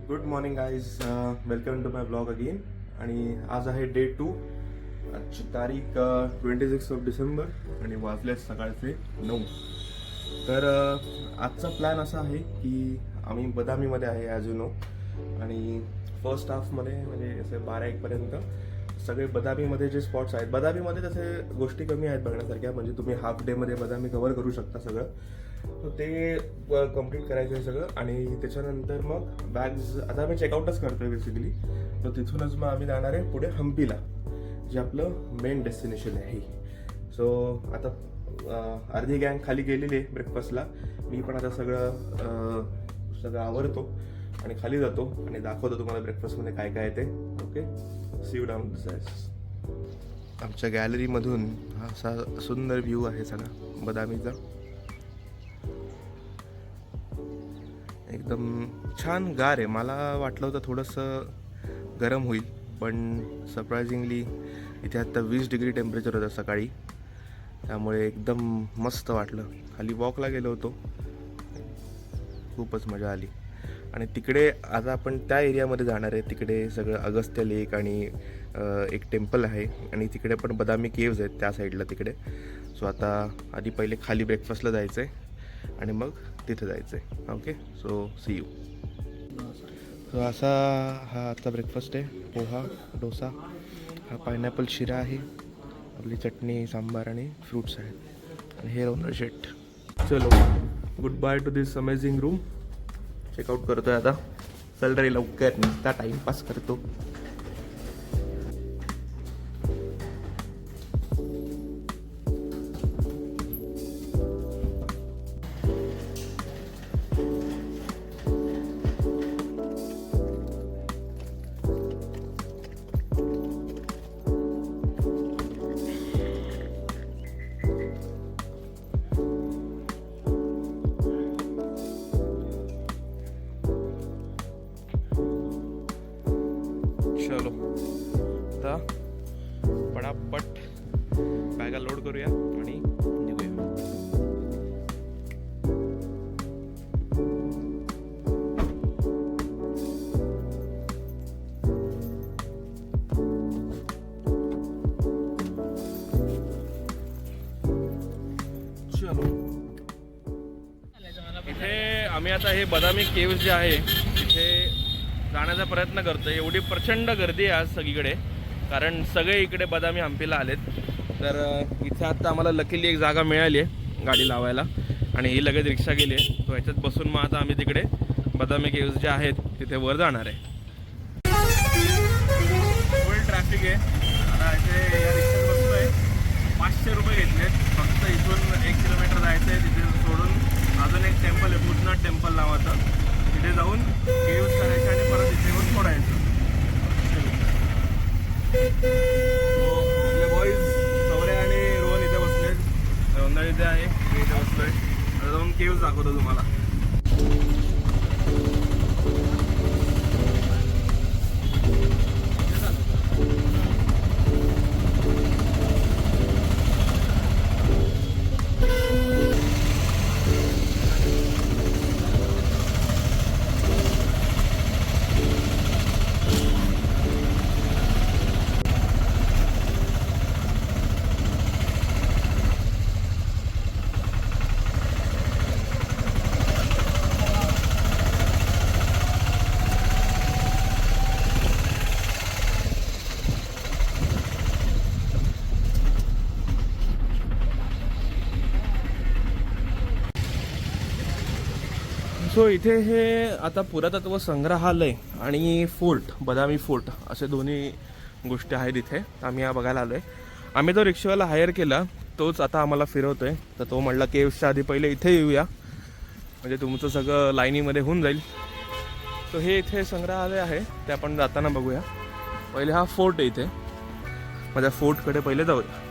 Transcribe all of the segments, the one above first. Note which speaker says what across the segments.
Speaker 1: Good morning guys, welcome to my vlog again. आणि आज आहे डे 2. आजची तारीख 26 ऑफ डिसेंबर आणि वाजले सकाळचे 9. तर आजचा प्लॅन असा आहे की आम्ही बदामीमध्ये आहे ॲज यू नो. आणि फर्स्ट हाफमध्ये म्हणजे असे 12-1 पर्यंत सगळे बदामीमध्ये जे स्पॉट्स आहेत, बदामीमध्ये तसे गोष्टी कमी आहेत बघण्यासारख्या. म्हणजे तुम्ही हाफ डेमध्ये बदामी कव्हर करू शकता सगळं. तर ते कम्प्लीट करायचं आहे सगळं. आणि त्याच्यानंतर मग बॅग्स आता आम्ही चेकआउटच करतोय बेसिकली. तर तिथूनच मग आम्ही जाणार आहे पुढे हम्पीला, जे आपलं मेन डेस्टिनेशन आहे. सो आता अर्धी गँग खाली गेलेली आहे ब्रेकफास्टला. मी पण आता सगळं आवरतो आणि खाली जातो आणि दाखवतो तुम्हाला ब्रेकफास्टमध्ये काय काय आहे ते. Okay, see you down the stairs. आमच्या गॅलरीमधून हा असा सुंदर व्ह्यू आहे सगळा बदामीचा. एकदम छान गार आहे. मला वाटलं होतं थोडंसं गरम होईल, पण सरप्रायझिंगली इथे आता 20 डिग्री टेम्परेचर होतं सकाळी. त्यामुळे एकदम मस्त वाटलं. खाली वॉकला गेलो होतो, खूपच मजा आली. आणि तिकडे आता आपण त्या एरियामध्ये जाणार आहे. तिकडे सगळं अगस्त्य लेक आणि एक टेम्पल आहे आणि तिकडे पण बदामी केव्ज आहेत त्या साईडला तिकडे. सो आता आधी पहिले खाली ब्रेकफास्टला जायचं आहे आणि मग तिथे जायचं आहे. Okay, so see you. So असा हा आता ब्रेकफास्ट आहे. पोहा, डोसा, हा पायनॅपल शिरा आहे, आपली चटणी, सांबार आणि फ्रूट्स आहेत. आणि हे ओनर शेट. चलो, good bye to this amazing room. Checkout करतोय आता. चल रे लवकर, नुसता टाइमपास करतो. चलो आता पटापट बॅगा लोड करूया आणि निघूया. चलो, इथे आम्ही आता हे बदामी केव्ज जे आहे तिथे जाण्याचा प्रयत्न करतो. एवढी प्रचंड गर्दी आहे आज सगळीकडे, कारण सगळे इकडे बदामी हम्पीला आलेत. तर इथे आता आम्हाला लकीली एक जागा मिळाली आहे गाडी लावायला आणि ही लगेच रिक्षा गेली आहे. तो ह्याच्यात बसून मग आता आम्ही तिकडे बदामी केव्ज जे आहेत तिथे वर जाणार आहे. फुल ट्रॅफिक आहे. आता इथे या रिक्षात बसलो आहे. 500 रुपये घेतलेत फक्त. इथून 1 किलोमीटर जायचं आहे. तिथे सोडून अजून एक टेम्पल आहे, भूतनाथ टेम्पल नावाचं. तिथे जाऊन केव्ज करायचे आणि परत इथे येऊन सोडायचं. आपले बॉईज सौर्य आणि रोहन इथे बसले. रोहन इथे आहे, मी इथे बसलोय. आता जाऊन केव्ज दाखवतो तुम्हाला. सो इथे हे आता पुरातत्व संग्रहालय आणि फोर्ट, बदामी फोर्ट असे दोन्ही गोष्टी आहेत इथे. आम्ही या बघायला आलो आहे. आम्ही जो रिक्षावाला हायर केला तोच आता आम्हाला फिरवतोय. तर तो म्हटला केव्सच्या आधी पहिले इथे येऊया, म्हणजे तुमचं सगळं लाईनीमध्ये होऊन जाईल. तर हे इथे संग्रहालय आहे, ते आपण जाताना बघूया. पहिले हा फोर्ट आहे इथे. माझ्या फोर्टकडे पहिले जाऊया.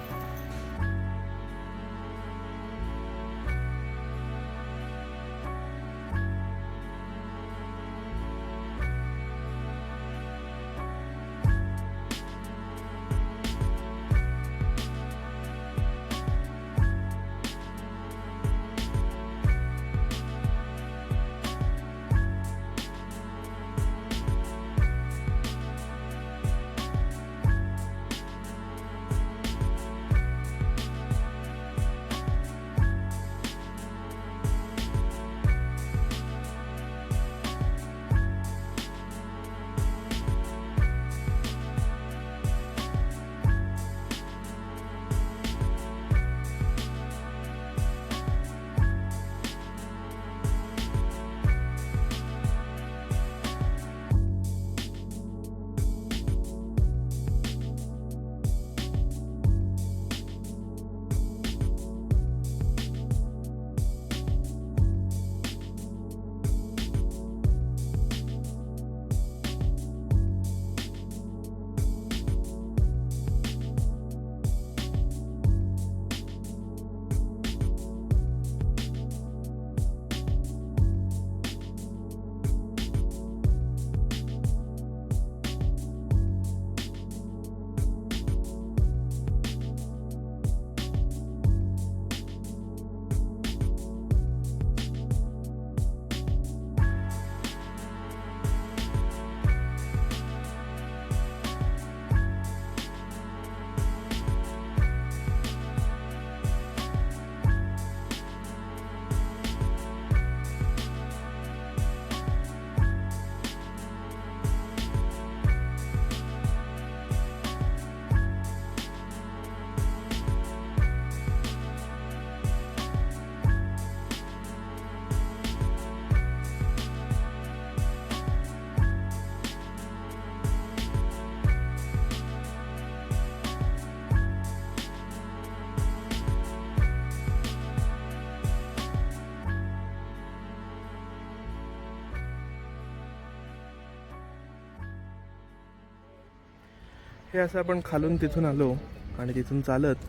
Speaker 1: हे असं आपण खालून तिथून आलो आणि तिथून चालत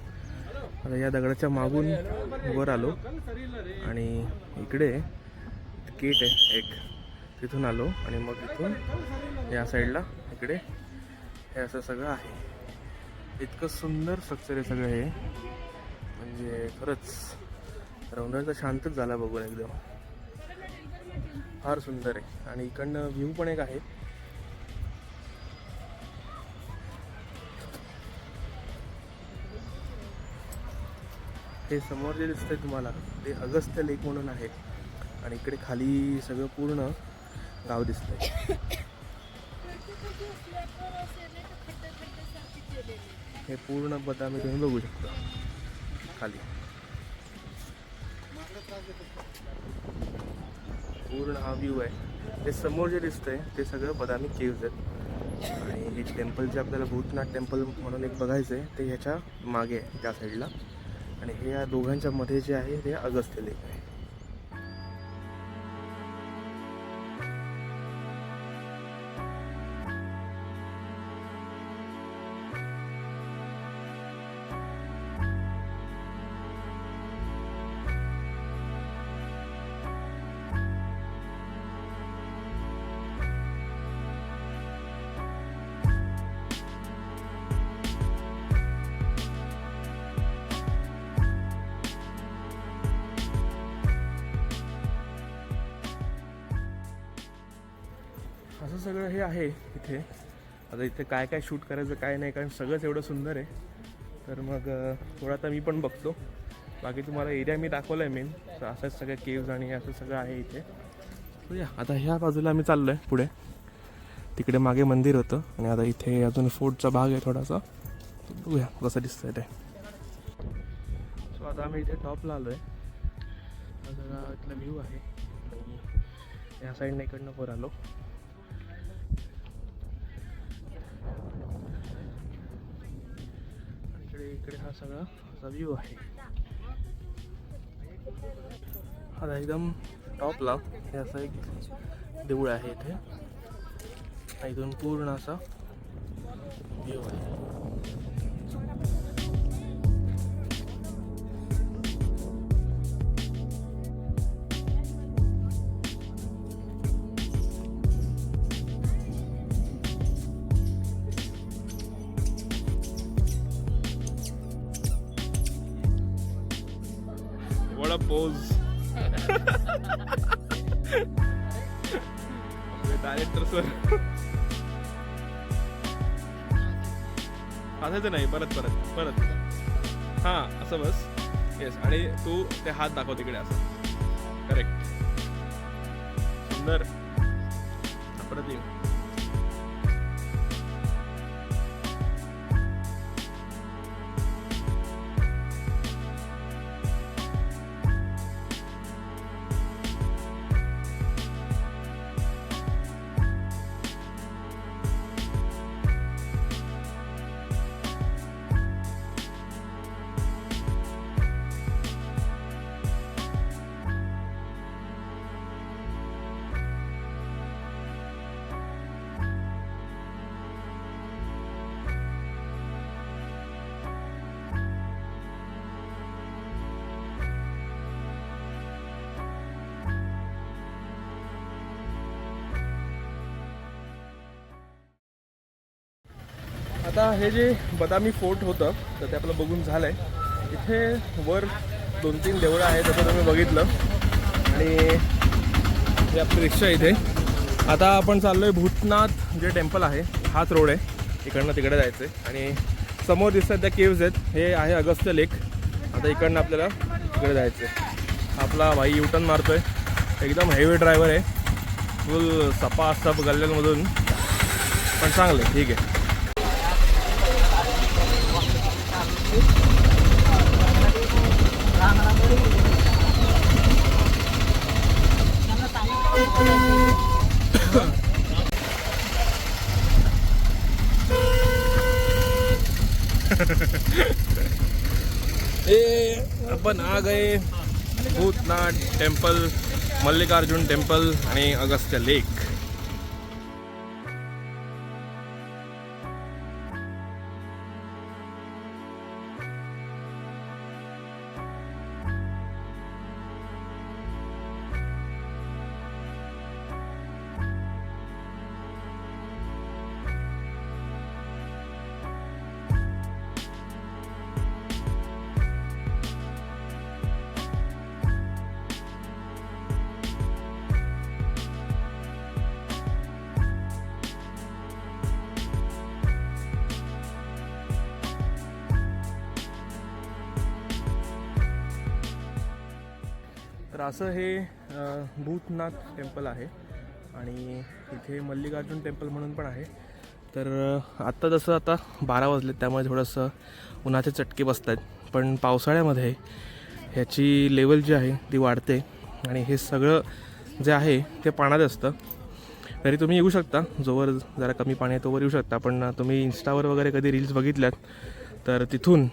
Speaker 1: आता या दगडाच्या मागून वर आलो आणि इकडे गेट आहे एक, तिथून आलो आणि मग तिथून या साईडला इकडे हे असं सगळं आहे. इतकं सुंदर स्ट्रक्चर आहे सगळं हे, म्हणजे खरंच रौनकचा शांतच झाला बघून एकदम. फार सुंदर आहे आणि इकडनं व्ह्यू पण एक आहे. हे समोर जे दिसतंय तुम्हाला ते अगस्त्य लेक म्हणून आहे आणि इकडे खाली सगळं पूर्ण गाव दिसतंय. हे पूर्ण बदामी तुम्ही बघू शकता खाली. पूर्ण हा व्ह्यू आहे. ते समोर जे दिसतंय ते सगळं बदामी केव्ज आहेत आणि हे टेम्पल जे आपल्याला भूतनाथ टेम्पल म्हणून एक बघायचं आहे ते ह्याच्या मागे आहे त्या साईडला आणि हे या दोघांच्या मध्ये जे आहे ते अगस्त्य लेक आहे. असं सगळं हे आहे इथे. आता इथे काय काय शूट करायचं काय नाही, कारण सगळंच एवढं सुंदर आहे. तर मग थोडा आता मी पण बघतो. बाकी तुम्हाला एरिया मी दाखवला आहे मेन, तर असंच सगळं केव्ज आणि असं सगळं आहे इथे. तर या आता ह्या बाजूला आम्ही चाललो आहे पुढे. तिकडे मागे मंदिर होतं आणि आता इथे अजून फोर्टचा भाग आहे थोडासा. बघूया कसं दिसतंय ते. सो आता आम्ही इथे टॉपला आलो आहे. हा सगळा इथला व्ह्यू आहे आणि या साईडने इकडनं वर आलो. इकडे हा सगळा असा व्ह्यू आहे. आता एकदम टॉपला हे असं एक देऊळ आहे इथे. इथून पूर्ण असा व्ह्यू आहे. What a pose. Director sir असायचं नाही. परत परत परत हां असं बस. येस आणि तू ते हात दाखव तिकडे असं. करेक्ट. सुंदर. परत येऊ. आता हे जे बदामी फोर्ट होतं तर ते आपलं बघून झालं आहे. इथे वर 2-3 देवळं आहेत जसं तुम्ही बघितलं आणि हे आपली रिक्षा इथे. आता आपण चाललो आहे भूतनाथ जे टेम्पल आहे हाच रोड आहे, इकडनं तिकडे जायचं आहे आणि समोर दिसतात त्या केव्ज आहेत. हे आहे अगस्त्य लेक. आता इकडनं आपल्याला तिकडे जायचं आहे. आपला भाई युटर्न मारतो आहे. एकदम हेवी ड्रायव्हर आहे, फुल सपासप गल्ल्यांमधून, पण चांगलं आहे. ठीक आहे. अपन आ गए भूतनाथ टेम्पल, मल्लिकार्जुन टेम्पल आणि अगस्त्य लेक. तर असं हे भूतनाथ टेम्पल आहे आणि इथे मल्लिकार्जुन टेम्पल म्हणून पण आहे. तर आत्ता जसं आता 12 वाजले त्यामुळे थोडंसं उन्हाचे चटके बसत आहेत, पण पावसाळ्यामध्ये ह्याची लेवल जी आहे ती वाढते आणि हे सगळं जे आहे ते पाण्यात असतं. तरी तुम्ही येऊ शकता, जोवर जरा कमी पाणी आहे तोवर येऊ शकता. पण तुम्ही इंस्टावर वगैरे कधी रील्स बघितल्यात तर तिथून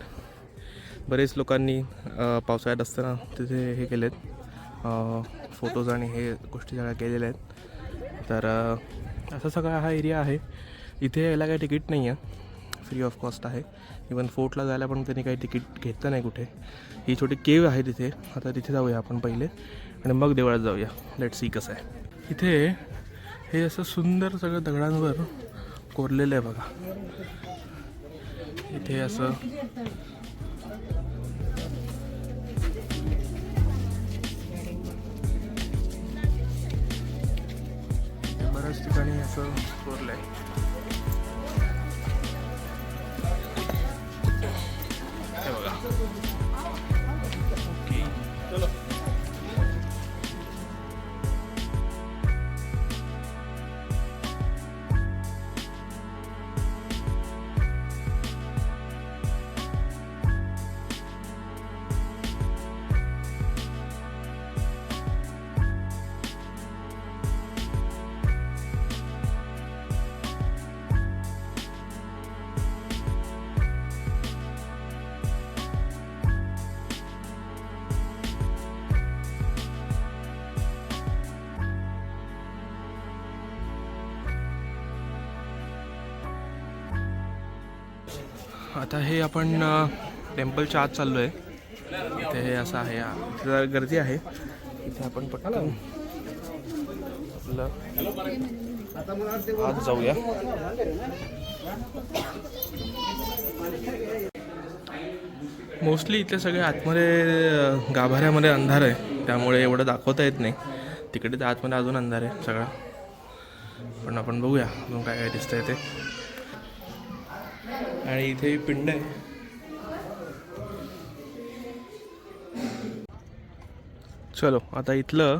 Speaker 1: बरेच लोकांनी पावसाळ्यात असताना तिथे हे केलेत, फोटोज आणि हे गोष्टी सगळ्या केलेल्या आहेत. तर असा सगळा हा एरिया आहे. इथे यायला काही तिकीट नाही आहे, फ्री ऑफ कॉस्ट आहे. इवन फोर्टला जायला पण त्यांनी काही तिकीट घेतलं नाही कुठे. ही छोटी केव आहे तिथे. आता तिथे जाऊया आपण पहिले आणि मग देवळात जाऊया. लेट सी कसं आहे. इथे हे असं सुंदर सगळं दगडांवर कोरलेलं आहे बघा. इथे असं बऱ्याच ठिकाणी असं कोरलं आहे. हे बघा. ओके चलो. आता हे आपण टेम्पलच्या आत चाललो आहे. इथे हे असं आहे, इथे जरा गर्दी आहे. इथे आपण पटकन आत जाऊया. मोस्टली इथे सगळे आतमध्ये गाभाऱ्यामध्ये अंधार आहे, त्यामुळे एवढं दाखवता येत नाही. तिकडे तर आतमध्ये अजून अंधार आहे सगळा. पण आपण बघूया अजून काय काय दिसतंय ते. आणि इथे पिंड आहे. चलो आता इथलं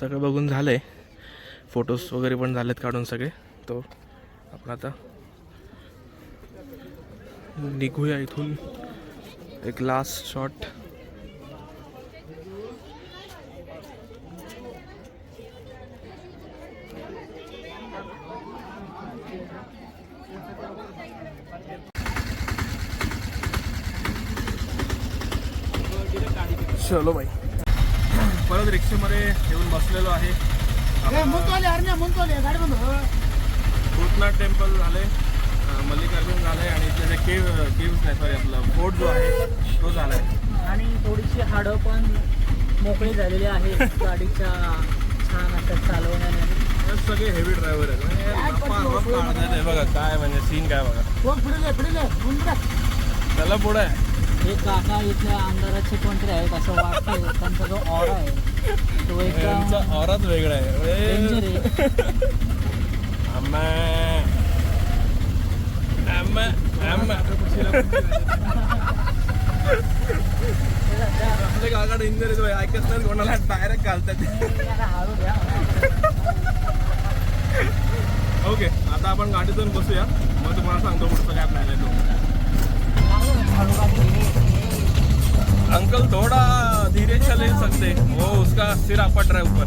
Speaker 1: सगळं बघून झालं आहे. फोटोज वगैरे पण झालेत काढून सगळे. तो आपण आता निघूया इथून. एक लास्ट शॉट. चलो भाई. परत रिक्षेमध्ये येऊन बसलेलो आहे. भूतनाथ टेम्पल झाले, मल्लिकार्जुन झालंय आणि त्याचे केव्स नाही, सॉरी आपला फोर्ट जो आहे तो झालाय.
Speaker 2: आणि थोडीशी हाडं पण मोकळी झालेली आहे गाडीच्या छान असतात चालवण्याने.
Speaker 1: सगळे हेवी ड्रायव्हर आहेत. बघा काय म्हणजे सीन काय बघा. त्याला पुढे आहे.
Speaker 2: हे काका इथल्या आमदाराचे कोणतरी आहेत असं वाटतंय. त्यांचा जो ऑरा आहे तो एकदम
Speaker 1: औराच वेगळा आहे.
Speaker 2: डेंजर आहे.
Speaker 1: काका डेंजर आहे. ऐकत नाही कोणाला डायरेक्ट घालतात. ओके आता आपण गाडीतून बसूया, मग तुम्हाला सांगतो पुढचं काय प्लॅन आहे तो. अंकल थोड़ा धीरे चले सकते, वो उसका सिर आपट रहा है ऊपर.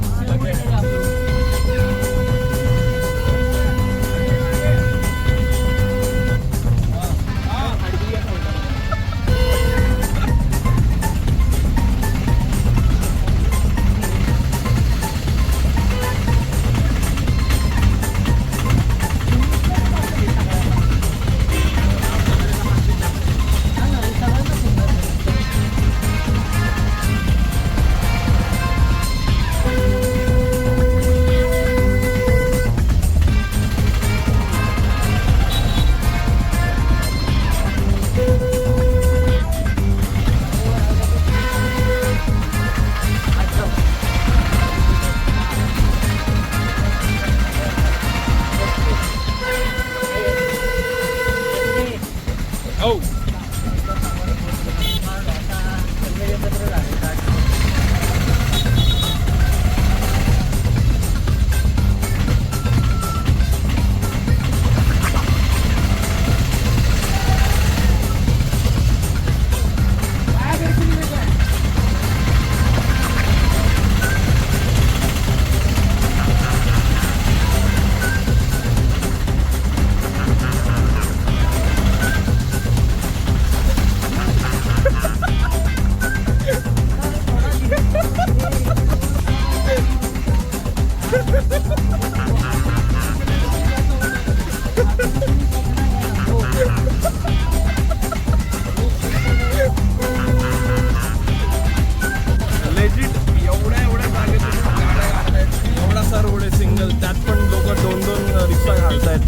Speaker 1: लेजिट एवढ्या जागेत गाड्या काढतायत. एवढासा रोड आहे सिंगल, त्यात पण लोक 2-2 रिक्षा घालतायत.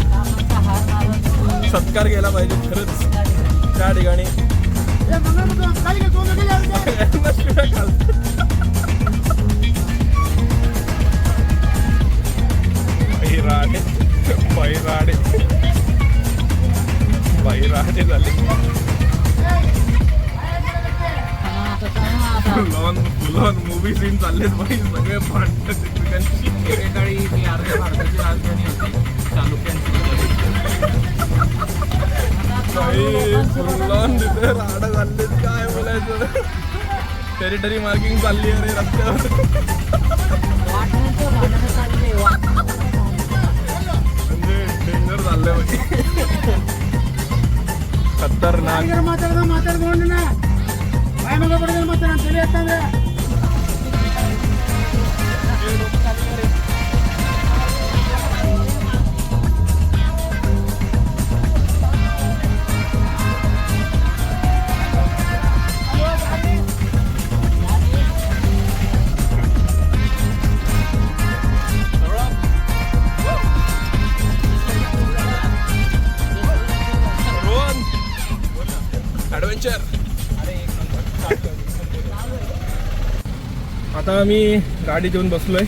Speaker 1: सत्कार केला पाहिजे खरंच त्या ठिकाणी. यांना शिव्या घालतात. बैराडे झाले. फुल मूवी सीन चाललेत बाई, सगळे भांडतात एकमेकांशी.
Speaker 2: एकेकाळी ही अर्ध्या भारताची राजधानी होती चालुक्यांची.
Speaker 1: फुल तिथे राडा चाललेत, काय बोलायचं. टेरिटरी मार्किंग चालली आहे रे रस्त्यावर. म्हणजे डेंजर चाललंय बाई, खतरनाक. ॲडव्हेंचर. आता आम्ही गाडीत येऊन बसलोय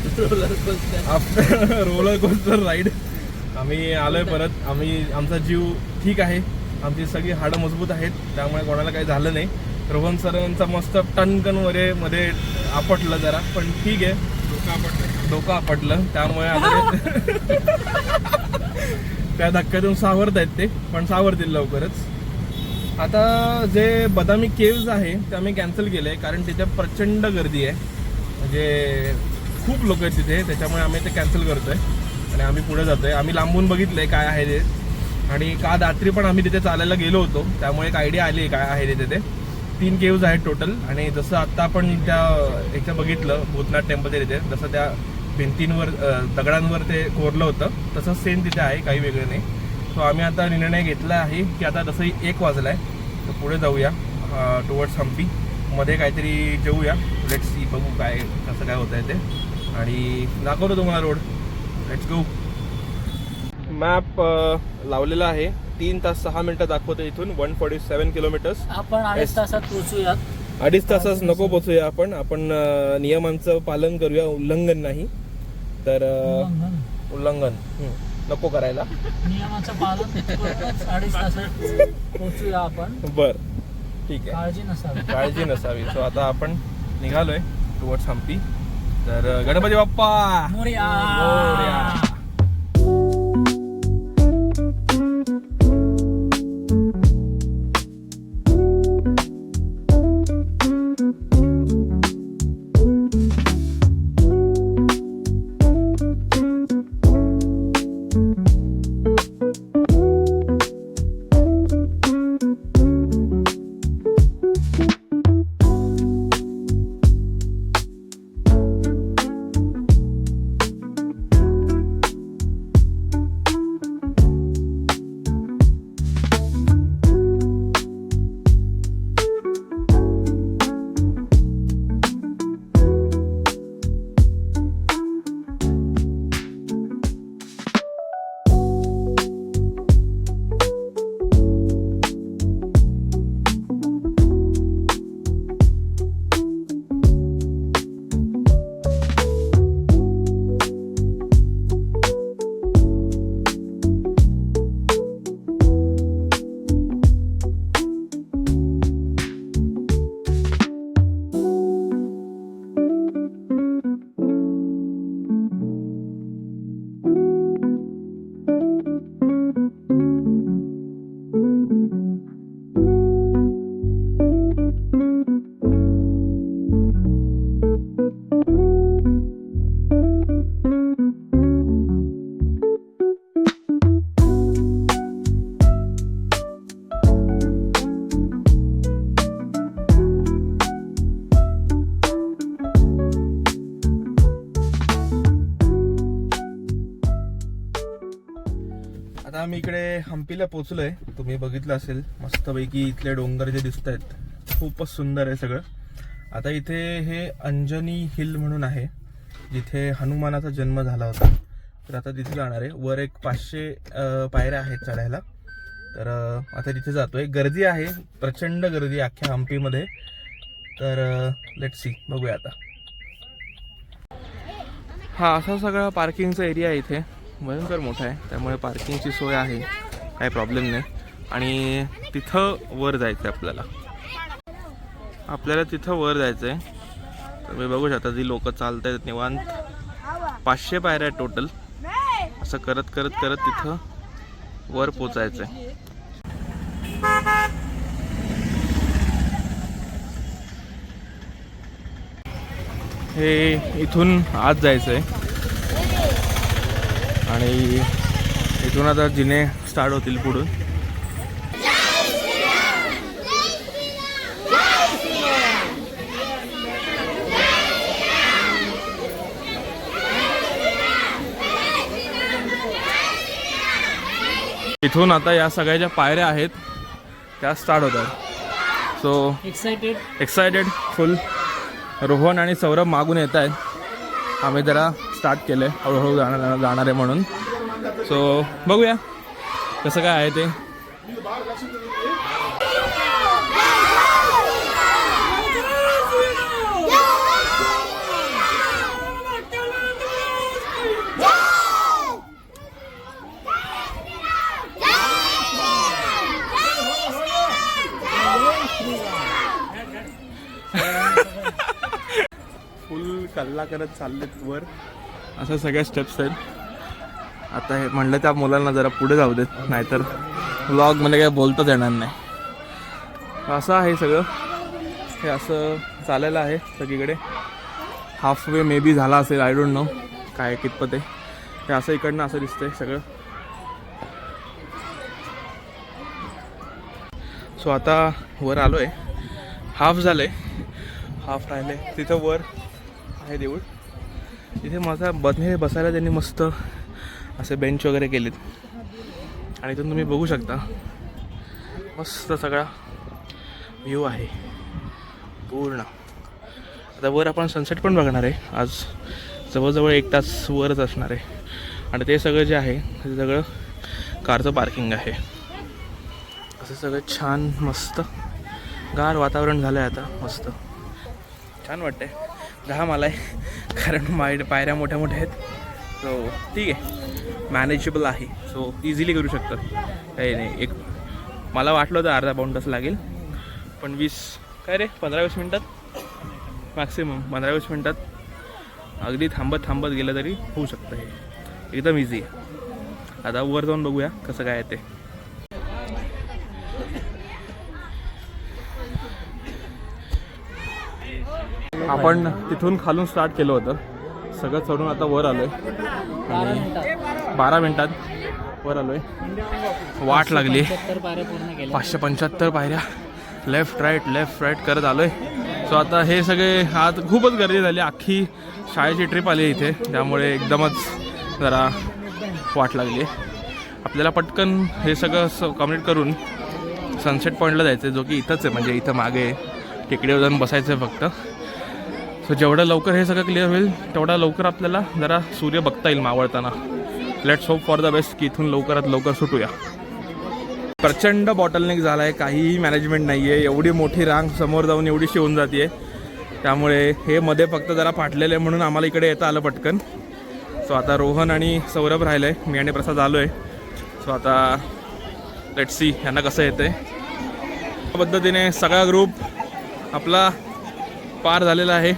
Speaker 1: आफ्टर रोलर कोस्टर राईड. आम्ही आलोय परत. आमचा जीव ठीक आहे, आमची सगळी हाडं मजबूत आहेत, त्यामुळे कोणाला काही झालं नाही. रोहन सरांचा मस्त टनकन वगैरे मध्ये आपटलं जरा, पण ठीक आहे. डोकं आपटलं, त्यामुळे आता त्या धक्क्यातून सावरत आहेत ते, पण सावरतील लवकरच. आता जे बदामी केव्ज आहे ते आम्ही कॅन्सल केले, कारण तिथे प्रचंड गर्दी आहे. म्हणजे खूप लोक आहेत तिथे, त्याच्यामुळे आम्ही ते कॅन्सल करतोय आणि आम्ही पुढे जातोय. आम्ही लांबून बघितलंय काय आहे ते, आणि का रात्री पण आम्ही तिथे चालायला गेलो होतो, त्यामुळे एक आयडिया आली काय आहे तिथे. ते 3 केव्ज आहेत टोटल. आणि जसं आत्ता आपण त्या याचं बघितलं भूतनाथ टेम्पल तिथे, जसं त्या भिंतींवर दगडांवर ते कोरलं होतं, तसंच सेम तिथे आहे, काही वेगळं नाही. सो आम्ही आता निर्णय घेतला आहे की आता जसंही 1 वाजलाय तर पुढे जाऊया टुवर्ड्स हम्पी. मध्ये काहीतरी जेऊया. लेट्स सी, बघू काय कसं काय होत आहे ते, आणि दाखवतो तुम्हाला रोड. Let's go. मॅप लावलेला आहे, 3 तास 6 मिनिटं दाखवतो इथून. 147 किलोमीटर्स.
Speaker 2: आपण 2.5 तासात पोहोचूयात.
Speaker 1: 2.5 तासात नको पोहोचूया आपण नियमांचं पालन करूया, उल्लंघन नाही. तर उल्लंघन नको करायला.
Speaker 2: नियमाचं पालन करूनच 2.5 तासात पोहोचूया आपण.
Speaker 1: बर, ठीक आहे. काळजी नसावी. सो आता आपण निघालोय टुवर्ड्स हम्पी. तर गणपती बाप्पा
Speaker 2: मोरया.
Speaker 1: आता आम्ही इकडे हम्पीला पोहोचलोय. तुम्ही बघितलं असेल मस्तपैकी इथले डोंगर जे दिसत आहेत, खूपच सुंदर आहे सगळं. आता इथे हे अंजनी हिल म्हणून आहे, जिथे हनुमानाचा जन्म झाला होता. तर आता तिथे जाणार आहे. वर एक 500 पायऱ्या आहेत चढायला. तर आता तिथे जातोय. गर्दी आहे, प्रचंड गर्दी अख्ख्या हम्पीमध्ये. तर लेट्स सी, बघूया आता. हा असा सगळा पार्किंगचा एरिया आहे इथे, भयंकर मोठा आहे. त्यामुळे पार्किंगची सोय आहे, काही प्रॉब्लेम नाही. आणि तिथं वर जायचं आहे आपल्याला तिथं वर जायचं आहे. तर मी बघू शकता ती लोक चालत आहेत निवांत. 500 पायऱ्या आहेत टोटल. असं करत करत करत तिथं वर पोचायचं आहे. हे इथून आत जायचं आहे आणि इथून आता जिने स्टार्ट होतील पुढून. इथून आता या सगळ्या पायऱ्या आहेत त्या स्टार्ट होतात. सो एक्सायटेड फुल. रोहन आणि सौरभ मागून येत आहेत. आम्ही जरा स्टार्ट केलं आहे, हळूहळू जाणार आहे म्हणून. सो बघूया कसं काय आहे ते. फुल कल्ला करत चाललेत वर. असं सगळ्या स्टेप्स आहेत. आता हे म्हणलं त्या मुलांना जरा पुढे जाऊ देत, नाहीतर व्लॉग मध्ये काय बोलताच येणार नाही. असं आहे सगळं. हे असं चाललेलं आहे सगळीकडे. हाफ वे मे बी झाला असेल, आय डोंट नो काय कितपत आहे. हे असं इकडनं असं दिसतंय सगळं. सो आता वर आलो आहे. हाफ झालं आहे, हाफ राहिले. तिथं वर आहे देऊळ. तिथे माझा बसायला त्यांनी मस्त असे बेंच वगैरे केलेत. आणि इथून तुम्ही बघू शकता मस्त सगळा व्ह्यू आहे पूर्ण. आता वर आपण सनसेट पण बघणार आहे आज. जवळजवळ 1 तास वरच असणार आहे. आणि ते सगळं जे आहे ते सगळं कारचं पार्किंग आहे. असं सगळं छान मस्त गार वातावरण झालं आहे आता. मस्त छान वाटतंय. घाम आला आहे कारण पायऱ्या मोठ्या मोठ्या आहेत. सो ठीक आहे, मॅनेजेबल आहे. सो इझिली करू शकतात, काही नाही. मला वाटलं होतं अर्धा पाऊण तास लागेल, पण 15-20 मिनटात मॅक्सिमम. 15-20 मिनटात अगदी थांबत थांबत गेलं तरी होऊ शकतं. हे एकदम इझी आहे. आता वर जाऊन बघूया कसं काय आहे ते. आपण तिथून खालून स्टार्ट केलं होतं, सगळं चढून आता वर आलोय. आणि 12 मिनिटात वर आलोय. वाट लागली. 575 पायऱ्या लेफ्ट राईट करत आलोय. सो आता हे सगळे आज खूपच गर्दी झाली. अख्खी शाळेची ट्रिप आली इथे, त्यामुळे एकदमच जरा वाट लागली. आपल्याला पटकन हे सगळं कंप्लीट करून सनसेट पॉईंटला जायचं आहे, जो की इथंच आहे. म्हणजे इथं मागे टेकडीवर जाऊन बसायचं आहे फक्त. सो जेवढं लवकर हे सगळं क्लिअर होईल तेवढा लवकर आपल्याला जरा सूर्य बघता येईल मावळताना. Let's hope for the best की इथून लवकरात लवकर सुटूया. प्रचंड बॉटलनेक झाला आहे, काहीही मॅनेजमेंट नाही आहे. एवढी मोठी रांग समोर जाऊन एवढीशी होऊन जाते. त्यामुळे हे मध्ये फक्त जरा फाटलेलं आहे म्हणून आम्हाला इकडे येता आलं पटकन. सो आता रोहन आणि सौरभ राहिलं आहे, मी आणि प्रसाद आलो आहे. सो आता लेट्स सी यांना कसं येतं आहे. त्या पद्धतीने सगळा ग्रुप आपला पार झालेला आहे.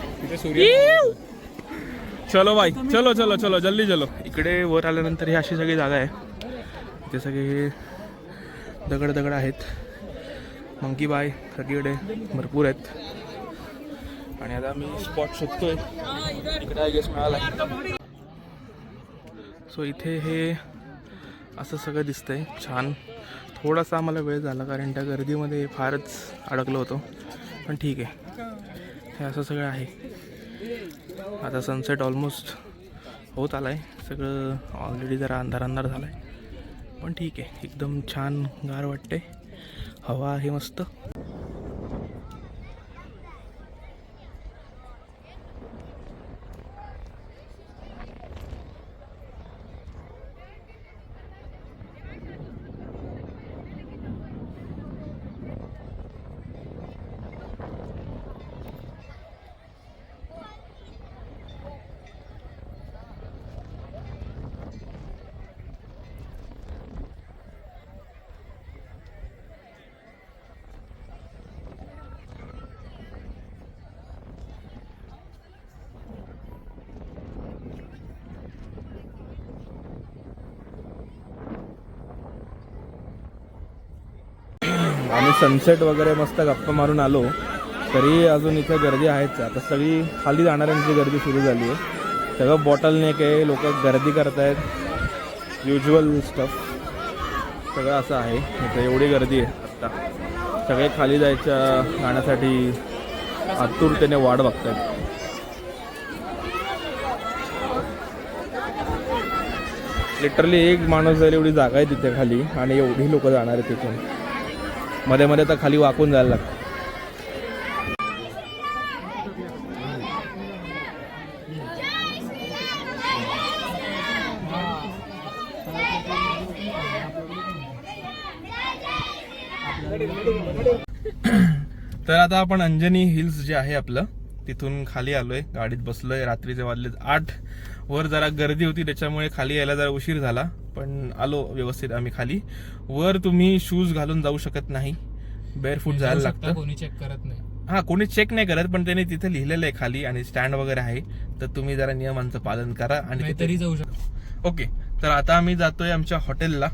Speaker 1: चलो भाई, चलो चलो चलो जल्दी चलो. इकडे वर आल्यानंतर ही अशी सगळी जागा आहे. इथे सगळे दगड आहेत. मंकी बाय सगळीकडे भरपूर आहेत. आणि आता मी स्पॉट शोधतोय. इकडे आय गेस मिळाला. सो इथे हे असं सगळं दिसतंय छान. थोडासा आम्हाला वेळ झाला कारण त्या गर्दीमध्ये फारच अडकलो होतो, पण ठीक आहे. हे असं सगळं आहे. आता सनसेट ऑलमोस्ट होत आला आहे. सगळं ऑलरेडी जरा अंधार झाला आहे, पण ठीक आहे. एकदम छान गार वाटते. हवा आहे मस्त. सनसेट वगैरे मस्त गप्पा मारून आलो तरी अजून इथे गर्दी आहेच. आता सगळी खाली जाणाऱ्यांची गर्दी सुरू झाली आहे. सगळं बॉटलनेक आहे, लोक गर्दी करत आहेत, युज्युअल स्टफ सगळं असं आहे इथे. एवढी गर्दी आहे आत्ता. सगळे खाली जायच्या जाण्यासाठी आतुरतेने वाट बघतात. लिटरली एक माणूस जाईल एवढी जागा आहे तिथे खाली आणि एवढी लोक जाणार आहेत तिथून. मध्ये मध्ये तर खाली वाकून जायला लागतं. तर आता आपण अंजनी हिल्स जे आहे आपलं तिथून खाली आलोय, गाडीत बसलोय. रात्रीचे वाजले 8. वर जरा गर्दी होती त्याच्यामुळे खाली यायला जरा उशीर झाला, पण आलो व्यवस्थित आम्ही खाली. वर तुम्ही शूज घालून जाऊ शकत नाही, बेअरफूट जायला लागतं.
Speaker 2: कोणी चेक करत नाही.
Speaker 1: हा, कोणी चेक नाही करत, पण त्याने तिथे लिहिलेलं आहे खाली आणि स्टँड वगैरे आहे. तर तुम्ही जरा नियमांचं पालन करा आणि
Speaker 2: तरी जाऊ शकतो.
Speaker 1: ओके. तर आता आम्ही जातोय आमच्या हॉटेलला.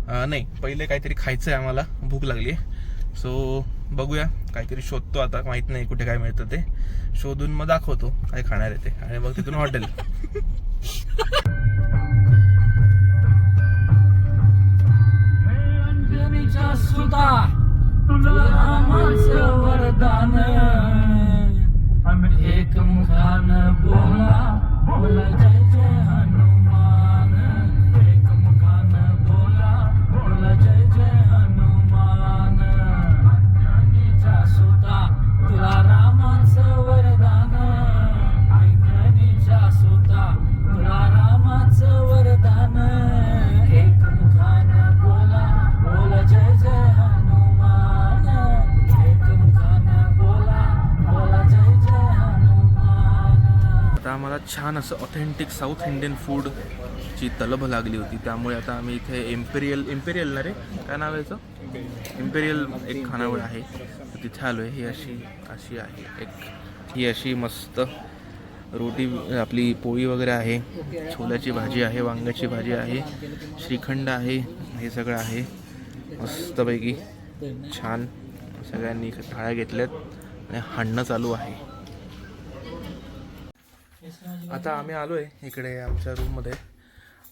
Speaker 1: नाही, पहिले काहीतरी खायचं आहे, आम्हाला भूक लागली आहे. सो बघूया, काहीतरी शोधतो आता. माहित नाही कुठे काय मिळतं ते. शोधून मग दाखवतो काय खाणार आहे ते आणि मग तिथून हॉटेल.
Speaker 2: वरदान एक मुखान बोला बोला जय जय हनुमान. एक मुखान बोला बोला जय जय हनुमान. अंजनीचा सुता तुला रामाचं वरदान. अंजनीचा सुता तुला रामाचं वरदान. एक मुखान बोला बोला जय जय हनुमान. एक मुखान बोला बोला जय जय हनुमान.
Speaker 1: आता आम्हाला छान असं ऑथेंटिक साऊथ इंडियन फूडची तलब लागली होती, त्यामुळे आता आम्ही इथे इम्पेरियल ना रे, काय नाव आहे याचं? इम्पेरियल एक खानावळ आहे, तर तिथे आलो आहे. ही अशी आहे एक, ही अशी मस्त रोटी, आपली पोळी वगैरे आहे, छोल्याची भाजी आहे, वांग्याची भाजी आहे, श्रीखंड आहे, हे सगळं आहे मस्तपैकी छान. सगळ्यांनी थाळ्या घेतल्यात आणि हाणणं चालू आहे. आता आम्ही आलो आहे इकडे आमच्या रूममध्ये.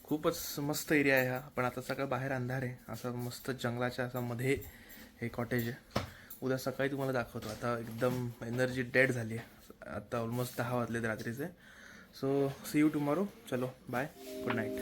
Speaker 1: खूपच मस्त एरिया आहे हा, पण आता सगळं बाहेर अंधार आहे. असं मस्त जंगलाच्या असं मध्ये हे कॉटेज आहे. उद्या सकाळी तुम्हाला दाखवतो. आता एकदम एनर्जी डेड झाली आहे. आता ऑलमोस्ट 10 वाजलेत रात्रीचे. So see you tomorrow. चलो बाय, गुड नाईट.